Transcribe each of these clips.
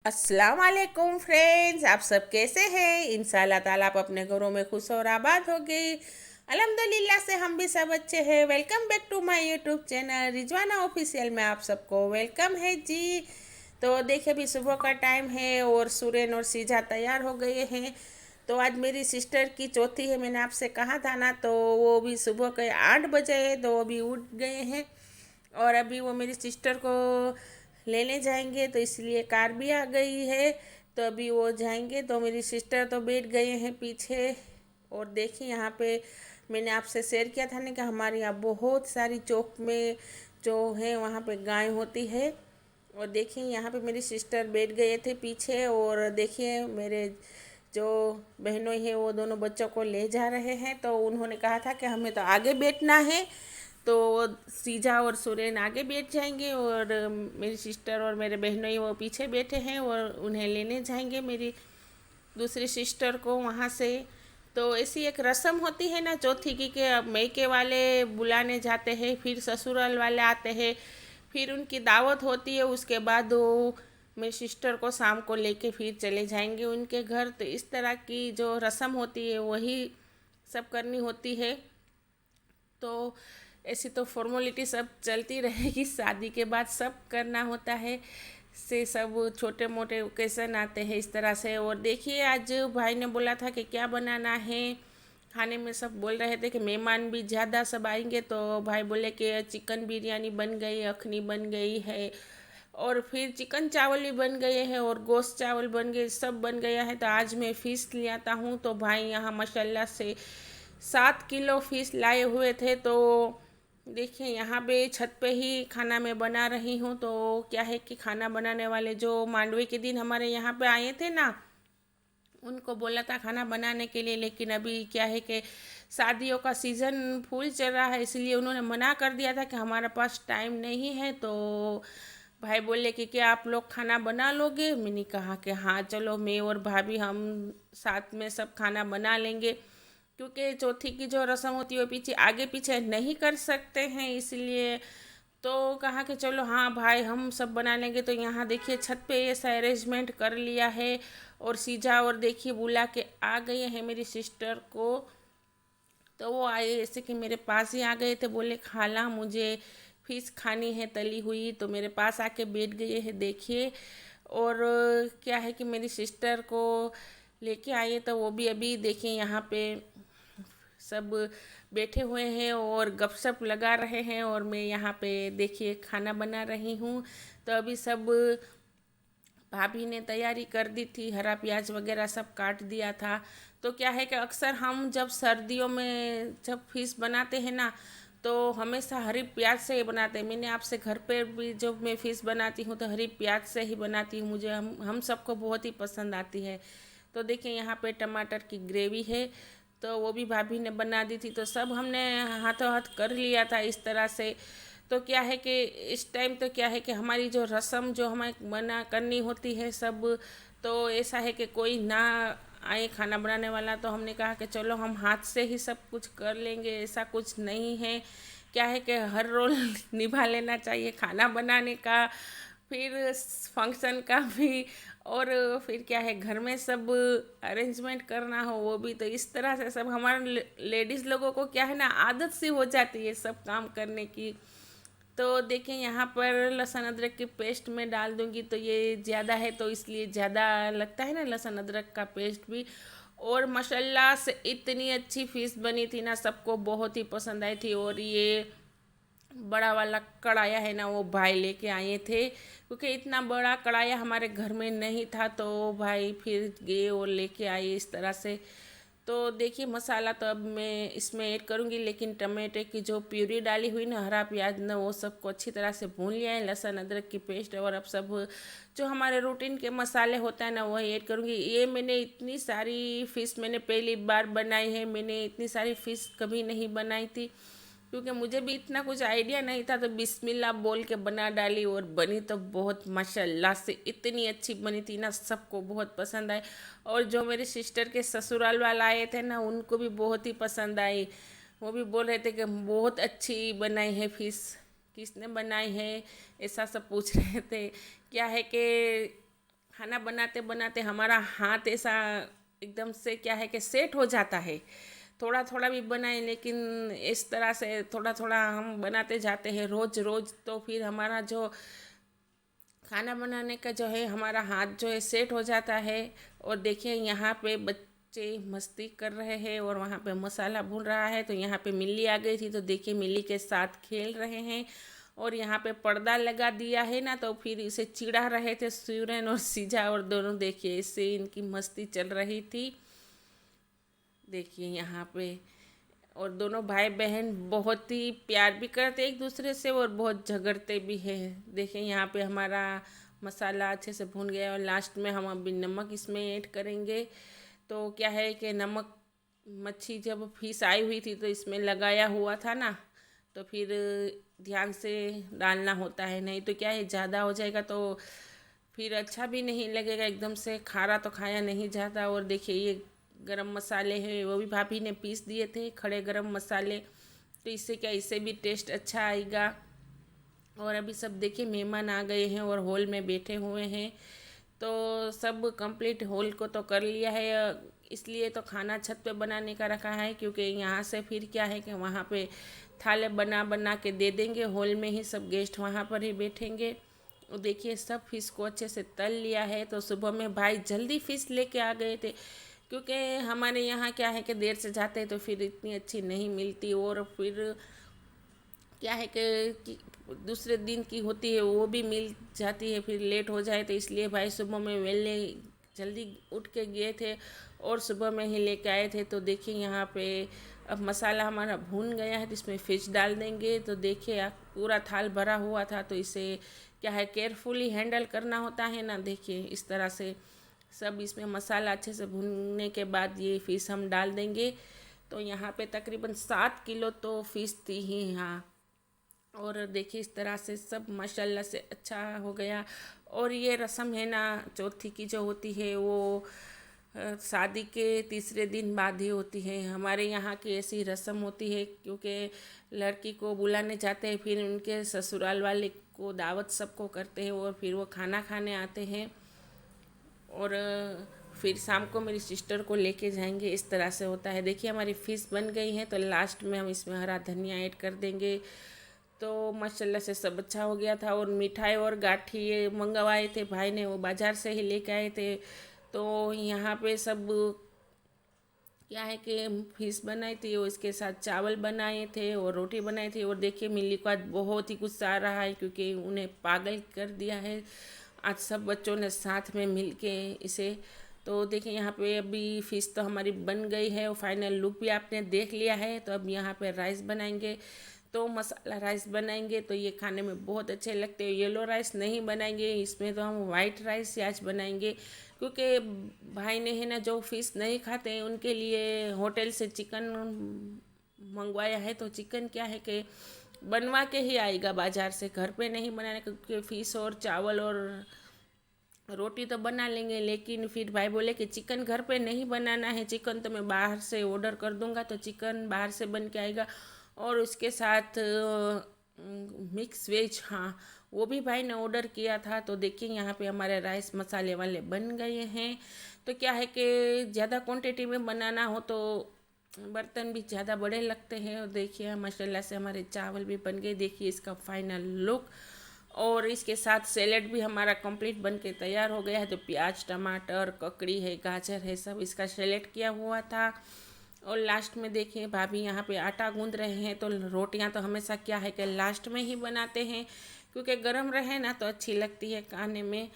अस्सलाम वालेकुम फ्रेंड्स, आप सब कैसे हैं? इंशाल्लाह ताला आप अपने घरों में खुश और आबाद होगी। अल्हम्दुलिल्लाह से हम भी सब अच्छे हैं। Welcome back to my YouTube channel Rizwana official में आप सबको वेलकम है जी। तो देखिए अभी सुबह का टाइम है और सुरेन और सीजा तैयार हो गए हैं। तो आज मेरी सिस्टर की चौथी है, मैंने आपसे कहा था ना। तो वो भी सुबह के 8 बजे है तो वो भी उठ गए हैं और अभी वो मेरी सिस्टर को लेने जाएंगे, तो इसलिए कार भी आ गई है। तो अभी वो जाएंगे तो मेरी सिस्टर तो बैठ गए हैं पीछे। और देखिए यहाँ पे मैंने आपसे शेयर किया था ना कि हमारे यहाँ बहुत सारी चौक में जो है वहाँ पे गाय होती है। और देखिए यहाँ पे मेरी सिस्टर बैठ गए थे पीछे, और देखिए मेरे जो बहनों हैं वो दोनों बच्चों को ले जा रहे हैं। तो उन्होंने कहा था कि हमें तो आगे बैठना है, तो वो सीजा और सुरेन आगे बैठ जाएंगे और मेरी सिस्टर और मेरे बहनों ही वो पीछे बैठे हैं और उन्हें लेने जाएंगे मेरी दूसरी सिस्टर को वहाँ से। तो ऐसी एक रस्म होती है ना चौथी की, कि अब मैके वाले बुलाने जाते हैं, फिर ससुराल वाले आते हैं, फिर उनकी दावत होती है। उसके बाद वो मेरी सिस्टर को शाम को लेके फिर चले जाएंगे उनके घर। तो इस तरह की जो रस्म होती है वही सब करनी होती है। तो ऐसी तो फॉर्मेलिटी सब चलती रहेगी, शादी के बाद सब करना होता है। से सब छोटे मोटे ओकेज़न आते हैं इस तरह से। और देखिए आज भाई ने बोला था कि क्या बनाना है खाने में। सब बोल रहे थे कि मेहमान भी ज़्यादा सब आएंगे, तो भाई बोले कि चिकन बिरयानी बन गई, अखनी बन गई है, और फिर चिकन चावल भी बन गए हैं और गोश्त चावल बन गए, सब बन गया है। तो आज मैं फ़िश ले आता हूँ। तो भाई यहाँ माशाल्लाह से 7 किलो फ़िश लाए हुए थे। तो देखिए यहाँ पे छत पे ही खाना मैं बना रही हूँ। तो क्या है कि खाना बनाने वाले जो मांडवे के दिन हमारे यहाँ पे आए थे ना, उनको बोला था खाना बनाने के लिए, लेकिन अभी क्या है कि शादियों का सीज़न फुल चल रहा है, इसलिए उन्होंने मना कर दिया था कि हमारे पास टाइम नहीं है। तो भाई बोले कि क्या आप लोग खाना बना लोगे? मैंने कहा कि हाँ चलो, मैं और भाभी हम साथ में सब खाना बना लेंगे, क्योंकि चौथी की जो रस्म होती है वो पीछे आगे पीछे नहीं कर सकते हैं, इसलिए। तो कहा कि चलो हाँ भाई हम सब बना लेंगे। तो यहाँ देखिए छत पे ऐसा अरेंजमेंट कर लिया है। और सीजा और देखिए बुला के आ गए हैं मेरी सिस्टर को। तो वो आए ऐसे कि मेरे पास ही आ गए थे, बोले खाला मुझे फिश खानी है तली हुई। तो मेरे पास आके बैठ गए हैं देखिए। और क्या है कि मेरी सिस्टर को लेके आए, तो वो भी अभी देखिए यहाँ पे सब बैठे हुए हैं और गपशप लगा रहे हैं, और मैं यहाँ पे देखिए खाना बना रही हूँ। तो अभी सब भाभी ने तैयारी कर दी थी, हरा प्याज वगैरह सब काट दिया था। तो क्या है कि अक्सर हम जब सर्दियों में जब फिश बनाते हैं ना, तो हमेशा हरी प्याज से ही बनाते हैं। मैंने आपसे घर पर भी जब मैं फ़िश बनाती हूँ तो हरी प्याज से ही बनाती हूँ, मुझे हम सबको बहुत ही पसंद आती है। तो देखिए यहाँ पे टमाटर की ग्रेवी है, तो वो भी भाभी ने बना दी थी। तो सब हमने हाथों हाथ कर लिया था इस तरह से। तो क्या है कि इस टाइम तो क्या है कि हमारी जो रस्म जो हमें बना करनी होती है सब, तो ऐसा है कि कोई ना आए खाना बनाने वाला, तो हमने कहा कि चलो हम हाथ से ही सब कुछ कर लेंगे, ऐसा कुछ नहीं है। क्या है कि हर रोल निभा लेना चाहिए, खाना बनाने का, फिर फंक्शन का भी, और फिर क्या है घर में सब अरेंजमेंट करना हो वो भी। तो इस तरह से सब हमारे लेडीज़ लोगों को क्या है ना आदत सी हो जाती है सब काम करने की। तो देखें यहाँ पर लहसुन अदरक की पेस्ट में डाल दूँगी, तो ये ज़्यादा है तो इसलिए ज़्यादा लगता है ना लहसुन अदरक का पेस्ट भी। और माशाल्लाह से इतनी अच्छी फ़िश बनी थी ना, सबको बहुत ही पसंद आई थी। और ये बड़ा वाला कढ़ाया है ना वो भाई लेके आए थे, क्योंकि इतना बड़ा कढ़ाया हमारे घर में नहीं था, तो भाई फिर गए और लेके आए इस तरह से। तो देखिए मसाला तो अब मैं इसमें ऐड करूँगी, लेकिन टमाटे की जो प्यूरी डाली हुई ना, हरा प्याज ना, वो सबको अच्छी तरह से भून लिया है, लहसुन अदरक की पेस्ट, और अब सब जो हमारे रूटीन के मसाले होता है ना वही ऐड करूँगी। ये मैंने इतनी सारी फ़िश मैंने पहली बार बनाई है, मैंने इतनी सारी फ़िश कभी नहीं बनाई थी, क्योंकि मुझे भी इतना कुछ आइडिया नहीं था। तो बिस्मिल्लाह बोल के बना डाली और बनी तो बहुत माशाल्लाह से इतनी अच्छी बनी थी ना, सबको बहुत पसंद आई। और जो मेरे सिस्टर के ससुराल वाला आए थे ना, उनको भी बहुत ही पसंद आई। वो भी बोल रहे थे कि बहुत अच्छी बनाई है फिश, किसने बनाई है, ऐसा सब पूछ रहे थे। क्या है कि खाना बनाते बनाते हमारा हाथ ऐसा एकदम से क्या है कि सेट हो जाता है। थोड़ा थोड़ा भी बनाए लेकिन इस तरह से थोड़ा थोड़ा हम बनाते जाते हैं रोज़ रोज़, तो फिर हमारा जो खाना बनाने का जो है हमारा हाथ जो है सेट हो जाता है। और देखिए यहाँ पे बच्चे मस्ती कर रहे हैं और वहाँ पे मसाला भून रहा है, तो यहाँ पे मिल्ली आ गई थी, तो देखिए मिल्ली के साथ खेल रहे हैं। और यहाँ पे पर्दा लगा दिया है ना, तो फिर इसे चिढ़ा रहे थे सूरन और सीजा, और दोनों देखिए इससे इनकी मस्ती चल रही थी। देखिए यहाँ पे और दोनों भाई बहन बहुत ही प्यार भी करते एक दूसरे से और बहुत झगड़ते भी हैं। देखिए यहाँ पे हमारा मसाला अच्छे से भून गया और लास्ट में हम अभी नमक इसमें ऐड करेंगे। तो क्या है कि नमक मच्छी जब फिश आई हुई थी तो इसमें लगाया हुआ था ना, तो फिर ध्यान से डालना होता है, नहीं तो क्या है ज़्यादा हो जाएगा तो फिर अच्छा भी नहीं लगेगा, एकदम से खारा तो खाया नहीं जाता। और देखिए ये गरम मसाले हैं वो भी भाभी ने पीस दिए थे, खड़े गरम मसाले, तो इससे क्या इससे भी टेस्ट अच्छा आएगा। और अभी सब देखिए मेहमान आ गए हैं और हॉल में बैठे हुए हैं, तो सब कंप्लीट हॉल को तो कर लिया है। इसलिए तो खाना छत पे बनाने का रखा है, क्योंकि यहाँ से फिर क्या है कि वहाँ पे थाले बना बना के दे देंगे, हॉल में ही सब गेस्ट वहाँ पर ही बैठेंगे। और देखिए सब फिश को अच्छे से तल लिया है, तो सुबह में भाई जल्दी फिश लेके आ गए थे, क्योंकि हमारे यहाँ क्या है कि देर से जाते हैं तो फिर इतनी अच्छी नहीं मिलती, और फिर क्या है कि दूसरे दिन की होती है वो भी मिल जाती है, फिर लेट हो जाए, तो इसलिए भाई सुबह में वेले जल्दी उठ के गए थे और सुबह में ही लेके आए थे। तो देखिए यहाँ पे अब मसाला हमारा भून गया है, तो इसमें फ़िश डाल देंगे। तो देखिए पूरा थाल भरा हुआ था, तो इसे क्या है केयरफुली हैंडल करना होता है ना। देखिए इस तरह से सब इसमें मसाला अच्छे से भूनने के बाद ये फ़िश हम डाल देंगे। तो यहाँ पे तकरीबन 7 किलो तो फ़िश थी ही यहाँ। और देखिए इस तरह से सब माशाल्लाह से अच्छा हो गया। और ये रस्म है ना चौथी की जो होती है वो शादी के तीसरे दिन बाद ही होती है। हमारे यहाँ की ऐसी रस्म होती है, क्योंकि लड़की को बुलाने जाते हैं, फिर उनके ससुराल वाले को दावत सबको करते हैं और फिर वो खाना खाने आते हैं, और फिर शाम को मेरी सिस्टर को लेके जाएंगे। इस तरह से होता है। देखिए हमारी फ़िश बन गई है, तो लास्ट में हम इसमें हरा धनिया ऐड कर देंगे। तो माशाल्लाह से सब अच्छा हो गया था। और मिठाई और गाठी ये मंगवाए थे भाई ने, वो बाज़ार से ही लेके आए थे। तो यहाँ पे सब क्या है कि फिश बनाई थी और इसके साथ चावल बनाए थे और रोटी बनाई थी। और देखिए मिल्ली को आज बहुत ही गुस्सा आ रहा है, क्योंकि उन्हें पागल कर दिया है आज सब बच्चों ने साथ में मिल के इसे। तो देखिए यहाँ पे अभी फ़िश तो हमारी बन गई है और फाइनल लुक भी आपने देख लिया है। तो अब यहाँ पे राइस बनाएंगे, तो मसाला राइस बनाएंगे, तो ये खाने में बहुत अच्छे लगते हैं। येलो राइस नहीं बनाएंगे, इसमें तो हम वाइट राइस ही आज बनाएंगे, क्योंकि भाई ने है ना जो फ़िश नहीं खाते हैं उनके लिए होटल से चिकन मंगवाया है। तो चिकन क्या है कि बनवा के ही आएगा बाज़ार से, घर पे नहीं बनाने, क्योंकि फ़िश और चावल और रोटी तो बना लेंगे, लेकिन फिर भाई बोले कि चिकन घर पे नहीं बनाना है, चिकन तो मैं बाहर से ऑर्डर कर दूंगा, तो चिकन बाहर से बन के आएगा। और उसके साथ मिक्स वेज, हाँ वो भी भाई ने ऑर्डर किया था। तो देखिए यहाँ पे हमारे राइस मसाले वाले बन गए हैं। तो क्या है कि ज़्यादा क्वांटिटी में बनाना हो तो बर्तन भी ज़्यादा बड़े लगते हैं। और देखिए माशाल्लाह से हमारे चावल भी बन गए, देखिए इसका फाइनल लुक। और इसके साथ सैलेड भी हमारा कंप्लीट बन के तैयार हो गया है। तो प्याज टमाटर ककड़ी है गाजर है सब इसका सैलेड किया हुआ था। और लास्ट में देखिए भाभी यहाँ पे आटा गूंद रहे हैं। तो रोटियाँ तो हमेशा क्या है कि लास्ट में ही बनाते हैं, क्योंकि गर्म रहे ना तो अच्छी लगती है खाने में।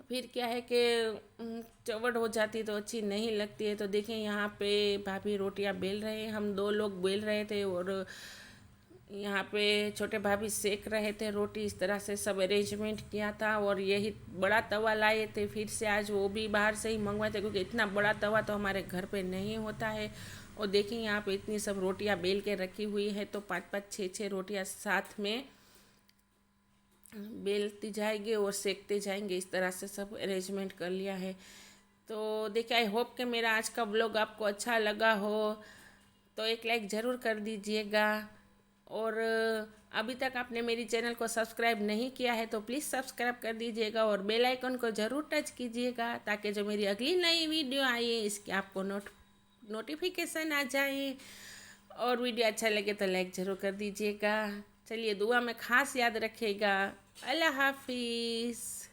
फिर क्या है कि चवड़ हो जाती तो अच्छी नहीं लगती है। तो देखिए यहाँ पे भाभी रोटियाँ बेल रहे हैं, हम दो लोग बेल रहे थे, और यहाँ पे छोटे भाभी सेक रहे थे रोटी। इस तरह से सब अरेंजमेंट किया था। और यही बड़ा तवा लाए थे फिर से आज, वो भी बाहर से ही मंगवाए थे, क्योंकि इतना बड़ा तवा तो हमारे घर पे नहीं होता है। और देखिए यहाँ पे इतनी सब रोटियाँ बेल के रखी हुई है, तो 5-5 6-6 रोटियाँ साथ में बेलती जाएंगे और सेकते जाएंगे। इस तरह से सब अरेंजमेंट कर लिया है। तो देखिए आई होप कि मेरा आज का ब्लॉग आपको अच्छा लगा हो, तो एक लाइक ज़रूर कर दीजिएगा। और अभी तक आपने मेरी चैनल को सब्सक्राइब नहीं किया है तो प्लीज़ सब्सक्राइब कर दीजिएगा और बेल आइकन को ज़रूर टच कीजिएगा ताकि जो मेरी अगली नई वीडियो आई है इसकी आपको नोटिफिकेशन आ जाए। और वीडियो अच्छा लगे तो लाइक ज़रूर कर दीजिएगा। चलिए दुआ में ख़ास याद रखिएगा। अल्लाह हाफिज़।